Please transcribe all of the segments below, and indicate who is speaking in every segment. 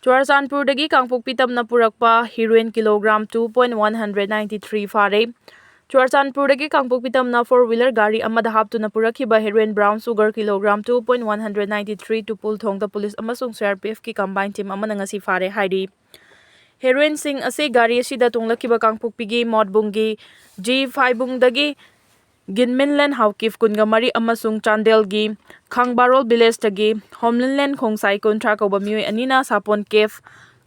Speaker 1: Churachandpurdagi Kangpokpi tamna purakpa heroin kilogram 2.193 fare. Churachandpurdagi Kangpokpi tamna 4-wheeler gari amada haptuna purakhiba heroin brown sugar kilogram 2.193 tupul thongda police amasung CRPF ki combined team amana ngasi fare hairi. Heroin sing ase gari asida tunglakiba Kangpokpigi modbungi G5 bungdagi Ginminland Haukif Kungamari amasung Chandelgi Khangbarol village tagi Homeland Khongsai kontra kauba mioi anina sapon cave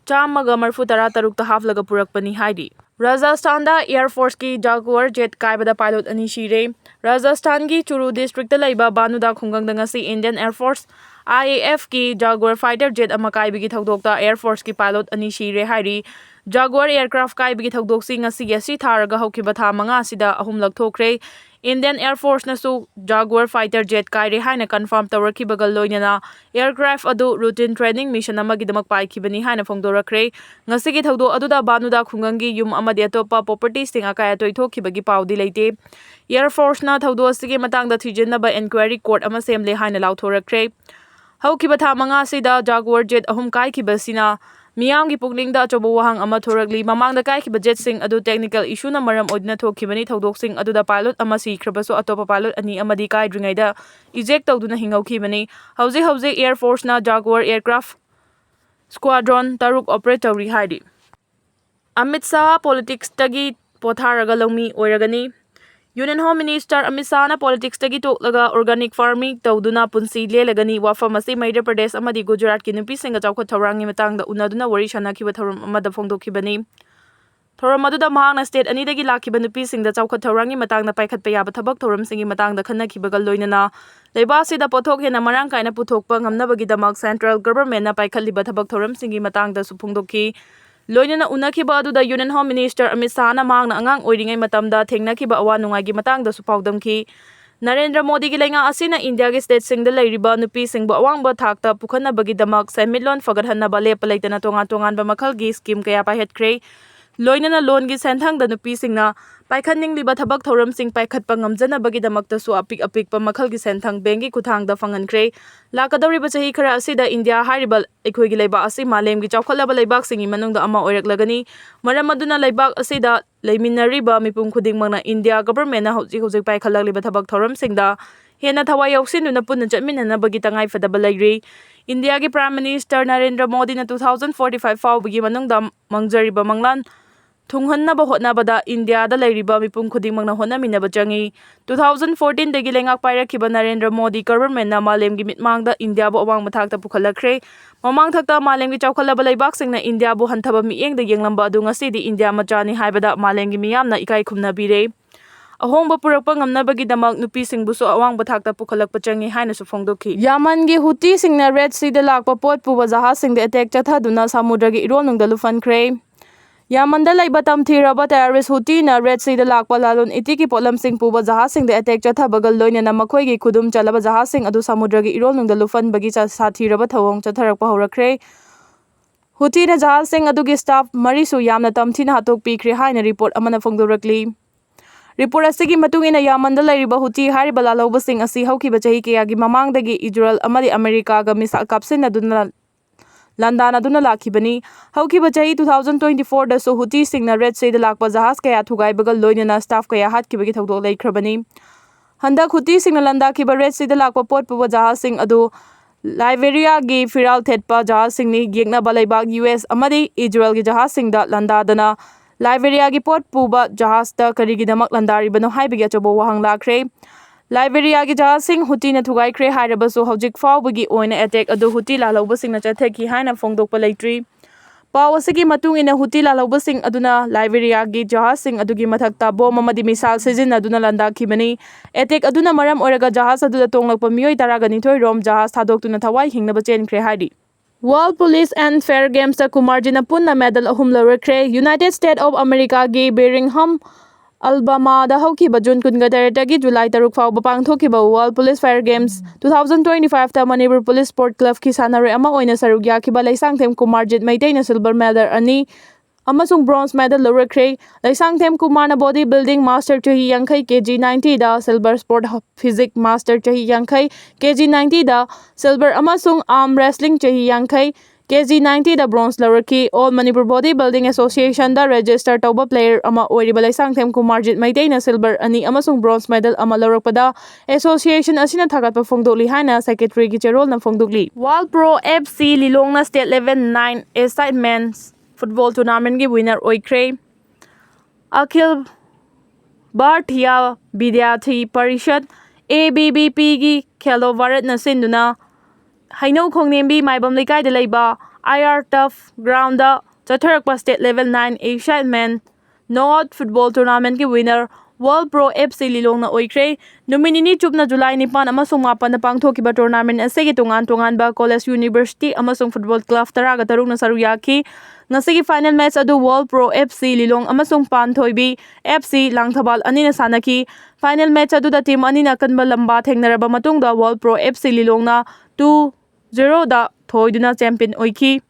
Speaker 1: chamaga marfu tara tarukta haflaga purakpani haidi. Rajasthan Air Force ki Jaguar jet kaibada pilot ani shire. Rajasthan ki Churu district laiba Banuda khungangda ngasi Indian Air Force IAF ki Jaguar fighter jet ama kaibigi thokdokta Air Force ki pilot ani shire hairi. Jaguar aircraft kaibigi thokdoksi ngasi yasi tharaga haukiba tha manga asida ahumlak thokre. Indian Air Force nasu Jaguar fighter jet kaire haina confirm tawrakibaga loinana aircraft adu routine training mission amagidamak paikibani haina phongdorakre. Ngasigi thawdo aduda Banuda khungangi yum amadi atopa property sting akaya toithokibagi paudi leite. Air Force na thawdo asigi matangda thijinaba inquiry court ama semle haina lauthorakre. Haukiba tha manga sida Jaguar jet ahum kaikibasina Miyamgi pukningda achoba wahang ama thorakli mamangda kaikiba jet sing adu technical issue na maram odna thokibani thodok sing aduda pilot ama sikhrabaso atopa pilot ani amadi kaidringaida eject tawduna hingaukibani. Hauze Air Force na Jaguar aircraft squadron taruk operate tawri haidi. Amit Shah politics tagi potharaga longmi oiragani. Union Home Minister Amit Shah na politics tagi toklaga organic farming tawduna punsi lelagani wafam asi Madhya Pradesh amadi Gujarat ki nupi singa chawkhat thorangi matangda unaduna wari sanakiba thoram amada phongdokhibani. Thoram aduda mahangna state ani dagi lakiba nupi singda chawkhat thorangi matangda paikhatpa yaba thabak thoram singi matangda khannakibaga loinana leibasida pothok hena marang kaina puthokpa ngamnabagidamak central government na paikhatliba thabak thoram singi matangda su phongdokhi. Loinana unakiba aduda Union Home Minister Amit Shah na mahangna angang oiringai matamda thengnakiba awa nungai matangda su paudamki. Narendra Modi gi lenga asina India gi state singda leiriba nupi singba awangba thakta pukhannabagidamak semitlon fagathanaba lepa leitana tongan-tonganba makhalgi scheme kaya pahetkre. Loinana loan gi senthangda nupi singna paikhanningliba thabak thoram sing paikhatpa ngamjanabagidamakta su apik-apikpa makhalgi senthang bengi kuthangda fangankre. Lakadawriba chahi khara asida India hairiba ekhoi gi leiba asi malemgi chawkhalaba leibak singi manungda ama oiraklagani. Maram aduna leibak asida leiminariba mipum khudingmangna India government na hojik paikhallagliba thabak thoram singda hena thawai yausinduna punna chatminanabagi tangai fadaba leiri. India gi Prime Minister Narendra Modi na 2045 fawbagi manungda mangjariba manglan thunghannaba hotnabada India da leiriba mipum khudingmangna honaminaba changi. 2014 dagi lengak pairakhiba Narendra Modi government na malemgi mitmangda India bu awang mathakta pukhalakre. Mamang thakta malemgi chawkhalaba leibak singna India bu hanthaba miengda yenglamba adu ngasidi India machani haibada malemgi miyamna ikai khumnabire. Ahongba purakpa ngamnabagidamak nupi singbusu awangba thakta pukhalakpa changi haina su phongdokhi. Yaman gi Houthi singna Red Sea da lakpa pot puba jahaz singda attack chathaduna samudragi ironungda lufankhre. Yamanda laiba tamthiraba terrorist Houthi na Red Sea da lakpa lalun itiki potlam sing puba jahaz singda attack chathabagal loinana makhoi gi khudum chalaba jahaz sing adu samudragi ironungda lufanbagi sathiraba thawong chatharakpa horakre. Houthi na jahaz sing adugi staff marisu yamna tamthina hatok pikre haina report amana phongdorakli. Report asigi matungina Yamanda lairiba Houthi hariba lalauba sing asi haukiba chahi kayagi mamangdagi Israel amadi America ga misal kapsin aduna London aduna lakhibani. Haukiba chahi 2024 da so Houthi singna Red Sea da lakpa jahaz kaya thugaibaga loinana staff kaya hatkibagi thawdok laikhrabani. Handak Houthi singna landakiba Red Sea da lakpa pot puba jahaz sing adu Liberia gi firal thetpa jahaz singni yengnaba leibak US amadi Israel gi jahaz singda landadana Liberia gi pot puba jahaz ta karigidamak landaribano haibigi achoba wahang lakre. Liberia gi jahaz sing Houthi na thugaikre hairabasu hojik fawbagi oina attack adu Houthi lalauba singna chatheki haina phongdokpa leitri. Paw asigi matungina Houthi lalauba sing aduna Liberia gi jahaz sing adugi mathakta bom amadi misal sijin aduna landakhibani. Attack aduna maram oiraga jahaz aduda tonglakpa mioi taraganithoi rom jahaz thadoktuna thawai hingnaba chenkre haidi. World Police and Fair Games ta Kumarjina punna medal ahum lawrakre. United States of America gi Birmingham Alabama da haukiba June 19 gi July 3 fawba pangthokiba World Police Fair Games 2025 ta Manipur Police Sport Club ki sanare ama oina saruk yakiba Laisangthem Kumarjit Maitena silver medal ani amasung bronze medal lawrakre. Laisangthem Kumarna body building master chahi yankai kg 90 da silver sport physics master chahi yankai kg 90 da silver amasung arm wrestling chahi yankai KG 90 bronze lawraki All Manipur Bodybuilding Association da register tauba player ama oiriba Laisangthem Kumarjit Maitena silver ani amasung bronze medal ama lawrakpada association asina thagatpa phongdokli haina secretary gi cherol na phongdokli. World Pro FC Lilongna state level 9 A-side men's football tournament gi winner oikre. Akhil Bhartiya Vidyarthi Parishad ABBP gi Khelo Bharat na sinduna Haino Khongnembi Maibam Lekai de Leiba IR Tough Ground da Chatharakpa State Level 9 Asian Men Knockout Football Tournament ki winner World Pro FC Lilongna oikre. Nominini chupna July 9 amasung 8 na pangthokiba tournament asegi tungan-tunganba college university amasung football club taraga taruk na saruyaki. Ngasigi final match adu World Pro FC Lilong amasung Panthoibi FC Langthabal anina sanaki. Final match adu da team anina kanba lamba thengnaraba matungda World Pro FC Lilongna 2-0 da thoiduna champion oiki.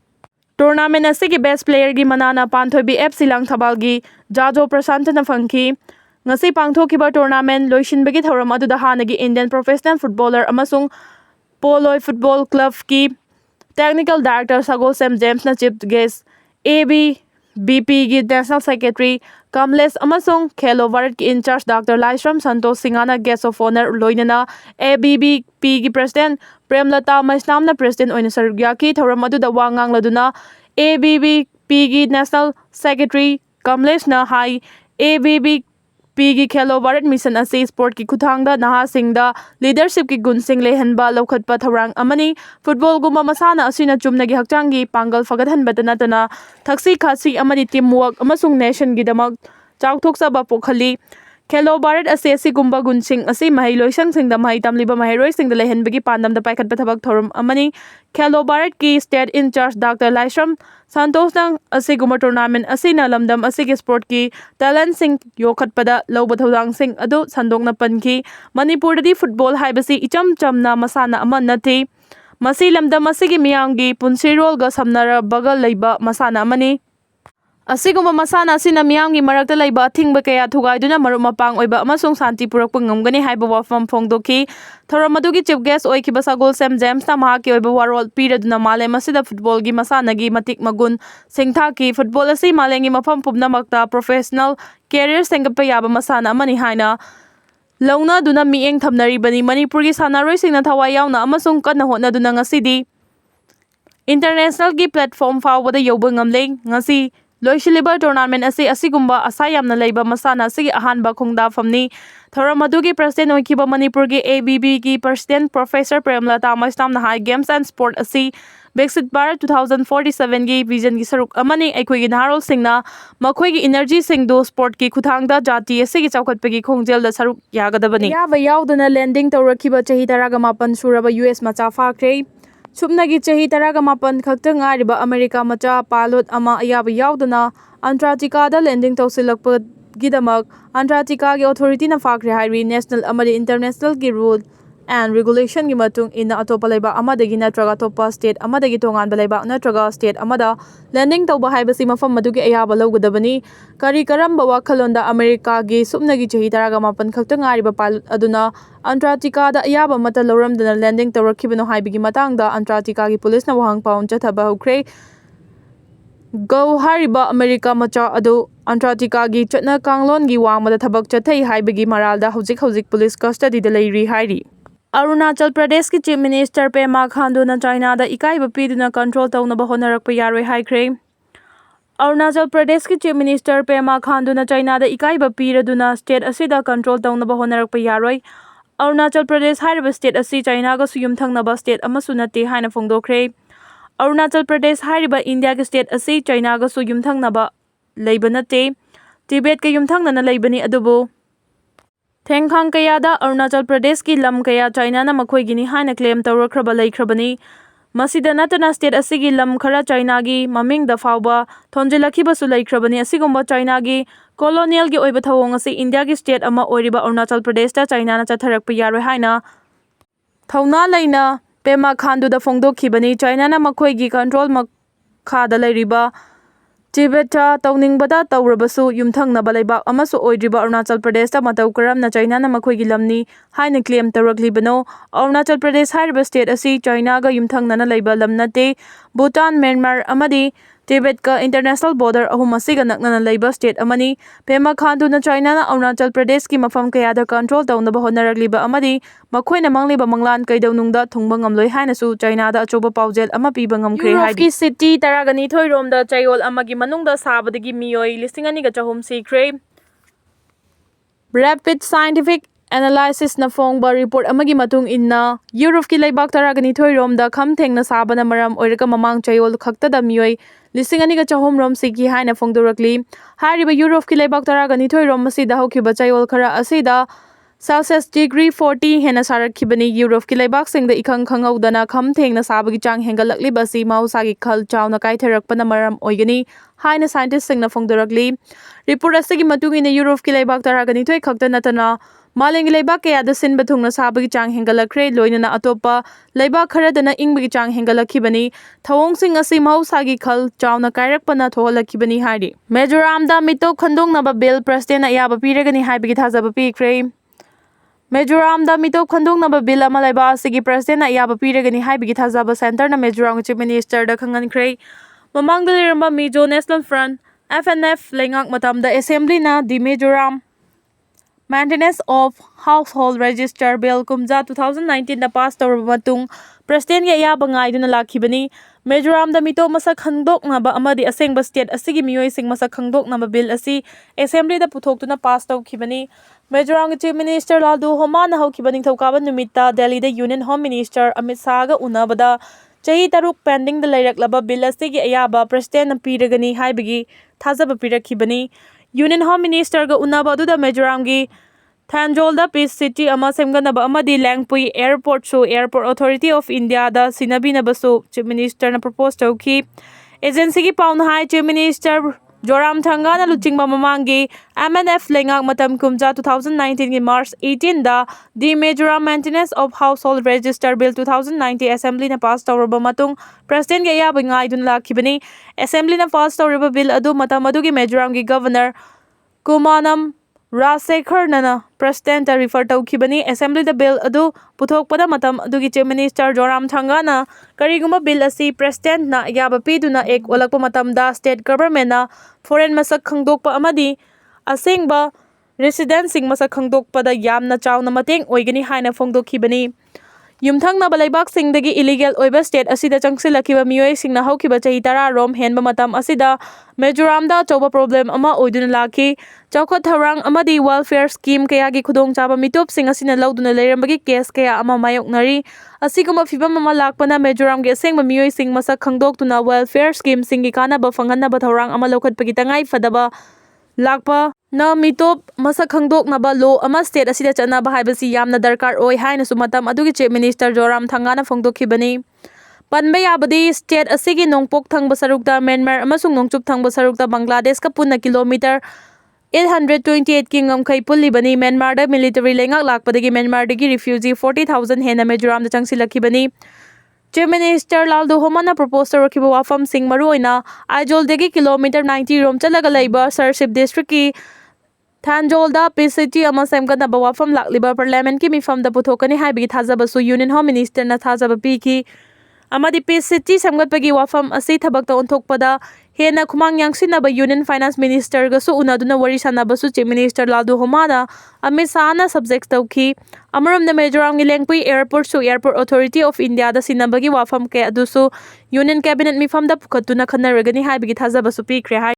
Speaker 1: Tournament asigi best player gi manana Panthoibi FC Langthabal gi Jajo Prasantana fangki. Ngasi pangthokiba tournament loisinbagi thoram aduda hanagi Indian professional footballer amasung Poloi Football Club ki technical director Sagol Sam James na chief guest ABBP gi national secretary Kamlesh amasung Khelo Bharat ki in charge Dr. Laisram Santosh Singhana guest of honor loinana ABBP gi president Premlata Maisnam na president oina sarugyaki thoram aduda wangang laduna ABBP gi national secretary Kamlesh na hai ABBP Pigi Khelo Bharat Mission asi sport ki kuthangda nahasingda leadership ki gunsing lehanba lokhatpa tharang amani football guma masana asina chumnagi hakchangi pangal fagathanbata natana thaksi khasi amani teamwork amasung nation gi damak chawthoksaba pokhali. Khelo Bharat asi gumba gunsing asi mahai loisang singda mahai tamliba mahairoi singda lehanbagi pandamda paikhatpa thabak thorum amani Khelo Bharat ki state in charge Dr. Laisram Santosh nang asi guma tournament asina lamdam asigi sport ki talent sing yokhatpada loba thodang sing adu sandokna panki. Manipur di football haibasi icham chamna masana ama nati masi lamdam asigi miyamgi punsirol ga samnara bagal leiba masana amani. Asiguma masana asina miyamgi marakta leiba thingba kaya thugaiduna marup mapang oiba amasung santi purakpa ngamgani haiba wafam phongdoki. Thoram adugi chief guest oikiba Sagol Sam James na mahaki oiba warol piraduna malem asida football gi masana gi matik magun singthaki football asi malengi mafam pubnamakta professional career sengapa yaba masana amani haina launa duna mieng thamnaribani Manipur gi sanaroi singna thawai yauna amasung kanna hotnaduna ngasidi international gi platform fawbada yoba ngamle. Ngasi loisiliba tournament asigumba asayamna leiba masana asigi ahanba khongda famni. Thoram adugi president oikiba Manipur gi ABB gi president Professor Premlata Maisnam na hai games and sport asi Viksit Bharat 2047 gi vision gi saruk amani aikoi gi naharol singna makhoi gi energy singdu sport ki kuthangda jati asigi chawkhatpagi khongjel da saruk yagadabani. Yaba yauduna landing tawrakiba chahi 18 suraba US macha fakre. Subnagi chahi 18 khakta ngariba America macha pilot ama ayaba yauduna Antarctica da landing tawsilakpa gidamak Antarctica gi authority na fakre hairi national amadi international gi rule and regulation gi matung ina atopa laiba amadagi natraga topa state amadagi tonganba laiba natraga state amada landing tawba haibasi mafam madugi ayaba lawgadabani. Kari karamba wakhalonda America gi subnagi chahi 18 khakta ngariba pilot aduna Antarctica da ayaba mata lawramdana landing tawrakibano haibigi matangda Antarctica gi police na wahang paun chathaba hukre. Go hariba America macha adu Antarctica gi chatna kanglon gi wangmada thabak chathai haibigi maralda hojik police custody da leiri hairi. Arunachal Pradesh ki Chief Minister Pema Khandu na China da ikaiba piduna control tawnaba honarakpa yaroi haikre. Arunachal Pradesh ki Chief Minister Pema Khandu na China da ikaiba piraduna state asida control tawnaba honarakpa yaroi. Arunachal Pradesh hariba state asi China ga suyum thangnaba state amasu nate haina phongdokre. Arunachal Pradesh hariba India ki state asi China ga suyum thangnaba leiba nate Tibet ka yum thangnana leibani adubu Thengkhang kaya da Arunachal Pradesh ki lam kaya China na makhoi gini haina claim tawrakraba leikrabani. Masida natana state asigi lam khara China gi maming da fawba thonjilakiba su leikrabani asigumba China gi colonial gi oiba thawong asi India gi state ama oiriba Arunachal Pradesh ta China na chatharakpa yaroi haina thawna leina Pema Khandu da phongdokhibani. China na makhoi gi control makhada leiriba Tibeta Twningbata Twrabasu yumthangnaba leibak amasu oidriba Arunachal Pradesh ta matau karamna China na makhoi gi lamni haina claim tawraklibano. Arunachal Pradesh hariba state asi China ga yumthangnana leiba lam nate Bhutan, Myanmar amadi Tibet ka international border ahum asiga naknana leiba state amani pema khanduna China na Arunachal Pradesh ki mafam kayada control tawnaba honaragliba amadi makhoina mangliba manglan kaidawnungda thungba ngamloi haina su China da achoba paujel ama piba ngamkhre hai ki city taragani thoirom da chayol amagi manungda sabadagi miyoi 2,400 sikre rapid scientific analysis na fongba report amagi matung inna Europe ki leibak taragani thoirom da kham thengna sabana maram oiraka mamang chayol khakta da miyoi 2,400 rom siki haina fongdorakli hariba Europe ki leibak taragani thoirom masida hokhiba chayol khara asida Celsius degree 40 hena sarakhibani Europe ki leibak singda ikhang khangaudana kham thengna sabagi chang hengalakli basi mausagi khal chawna kaitharakpana maram oigani haina scientist singna fongdorakli report asigi matungina Europe ki leibak taragani thoi khakta natana Malengi leibak kaya da sinba thungna sabagi chang hengalakre loinana atopa leibak kharadana ingbagi chang hengalakibani thawong sing asi mausagi khal chawna kairakpana thohalakibani hari Mizoram da mitop khandongnaba bill president ayaba piragani haibagi thajaba pikre Mizoram da mitop khandongnaba bill ama leiba asigi president ayaba piragani haibagi thajaba center na Mizoram chief minister da khangankre mamangda leramba Mizo National Front FNF lengak matamda assembly na di Mizoram Maintenance of Household Register Bill Kumja 2019 na pass tawraba matung President ya ayaba ngaiduna lakhibani Mizoram da mito masak khandoknaba amadi asengba state asigi miyoi sing masak khandoknaba bill asi assembly da puthoktuna pass tawkhibani Mizoram chief minister Laldu Homana hokibani thokaba numitta Delhi da Union Home Minister Amit Shah ga unabada chahi taruk pending da lairaklaba bill asigi ayaba president na piragani haibagi thajaba pirakhibani Union Home Minister ga unaba adu da Mizoram gi Thanjol da Peace City ama semganaba amadi Langpui Airport so Airport Authority of India da sinabina basu Chief Minister na propose tawki agency gi pauna hai Chief Minister Joram Thanga na luchingba mamangi MNF lengak matam kumja 2019 gi March 18 da the Mizoram Maintenance of Household Register Bill 2019 Assembly na pass tawraba matung President ga yaba ngaidun lakhibani Assembly na pass tawraba bill adu matam adu gi Mizoram gi Governor Kumanam Rajasekhar nana President ta refer tawkhibani Assembly da bill adu puthokpada matam adugi Chief Minister Joram Thanga na kariguma bill asi President na yaba piduna ek olakpa matam da state government na foreign masak khangdokpa amadi asengba resident sing masak khangdokpa da yamna chawna mateng oigani haina fongdokhibani Yumthangna balaibak singdagi illegal oiba state asida changsilakiba miyoi singna haukiba chahi 10 rom henba matam asida Mizoram da choba problem ama oiduna lakhi chawkhat tharang amadi welfare scheme kayagi khudong chaba mitop sing asina lauduna leirambagi case kaya ama mayoknari asiguma fibam ama lakpana Mizoram ge sengba miyoi sing masak khangdoktuna welfare scheme singi kanaba phanghanaba tharang ama lokhatpagi tangai fadaba lakpa na mitop masak khangdoknaba law ama state asida chanaba haibasi yamna darkar oi haina su matam adugi Chief Minister Joram Thanga na fongdokhibani panba yabadi state asigi nongpok thangba sarukta Myanmar amasung nongchup thangba sarukta Bangladesh ka punna kilometer 828 ki ngamkhai pullibani Myanmar da military lengak lakpadagi Myanmar dagi refugee 40,000 hena Mizoram da changsilakhibani Chief Minister Laldu Homana proposed rakiba wafam sing maruina Aizol degi kilometer 90 rom chalaga laiba Sarship district ki Thanjol da Peace City ama semganaba wafam lakliba parliament ki mifam da puthokani haibigi thajaba su Union Home Minister na thajaba piki amadi Peace City semgatpagi wafam asi thabakta onthokpada hena khumang yangsinaba Union Finance Minister ga su unaduna wari sanaba su Chief Minister Laldu Homana Amit Shah na subject tawki amaram na Mizoram gi Langpui Airport su Airport Authority of India da sinabagi wafam ke adusu Union Cabinet mifam da pukhatuna khanaragani haibigi thajaba su pikre hai